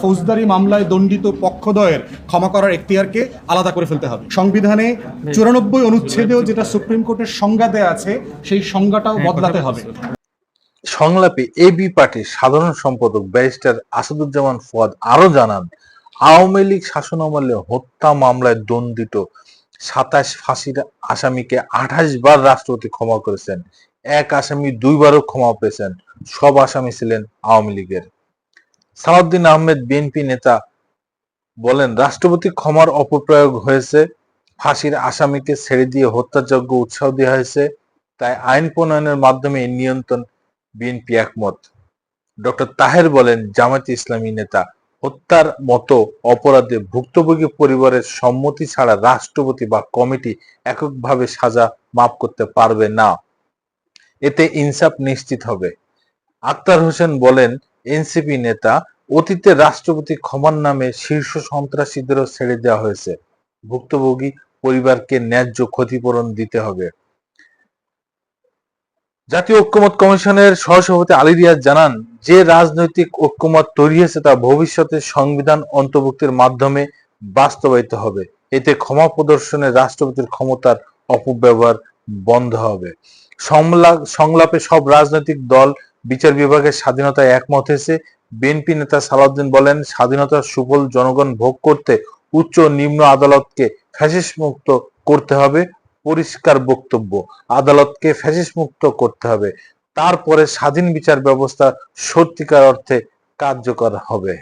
ফৌজদারি মামলায় দণ্ডিত পক্ষদ্বয়ের ক্ষমা করার এখতিয়ারকে আলাদা করে ফেলতে হবে। সংবিধানে 94 অনুচ্ছেদেও যেটা সুপ্রিম কোর্টের সংজ্ঞা দেয়া আছে সেই সংজ্ঞাটাও বদলাতে হবে। সংলাপে এবি পার্টির সাধারণ সম্পাদক ব্যারিস্টার আসাদুজ্জামান ফুয়াদ আরো জানান, আওয়ামী লীগ শাসনামলে হত্যা মামলায় দণ্ডিত 27 ফাঁসির আসামিকে 28 বার রাষ্ট্রপতি ক্ষমা করেছেন। এক আসামি 2 বারও ক্ষমা পেয়েছেন। সব আসামি ছিলেন আওয়ামী লীগের। সালাউদ্দিন আহমেদ বিএনপি নেতা বলেন, রাষ্ট্রপতি ক্ষমার অপপ্রয়োগ হয়েছে। ফাঁসির আসামিকে ছেড়ে দিয়ে হত্যাযজ্ঞ উৎসাহ দেওয়া হয়েছে। তাই আইন প্রণয়নের মাধ্যমে নিয়ন্ত্রণ বিএনপি একমত। ডক্টর তাহের বলেন, জামায়াতে ইসলামী নেতা হত্যার মতো অপরাধে ভুক্তভোগী পরিবারের সম্মতি ছাড়া রাষ্ট্রপতি বা কমিটি এককভাবে সাজা মাফ করতে পারবে না। এতে ইনসাফ নিশ্চিত হবে। আক্তার হোসেন বলেন, এনসিপি নেতা, অতীতে রাষ্ট্রপতি ক্ষমার নামে শীর্ষ সন্ত্রাসীদেরও ছেড়ে দেওয়া হয়েছে। ভুক্তভোগী পরিবারকে ন্যায্য ক্ষতিপূরণ দিতে হবে। জাতীয় ঐক্যমত্য কমিশনের সহসভাপতি আলী রিয়াজ জানান, যে রাজনৈতিক ঐক্যমত তৈরি হয়েছে তা ভবিষ্যতে সংবিধান অন্তর্ভুক্তির মাধ্যমে বাস্তবায়িত হবে। এতে ক্ষমা প্রদর্শনে রাষ্ট্রপতির ক্ষমতার অপব্যবহার বন্ধ হবে। সংলাপে সব রাজনৈতিক দল বিচার বিভাগের স্বাধীনতায় একমত হয়েছে। বিএনপি নেতা সালাউদ্দিন বলেন, স্বাধীনতার সুফল জনগণ ভোগ করতে উচ্চ ও নিম্ন আদালতকে ফ্যাসিস্ট মুক্ত করতে হবে। পরিষ্কার বক্তব্য, আদালতকে ফ্যাসিস্ট মুক্ত করতে হবে, তারপরে স্বাধীন বিচার ব্যবস্থা সত্যিকার অর্থে কার্যকর হবে।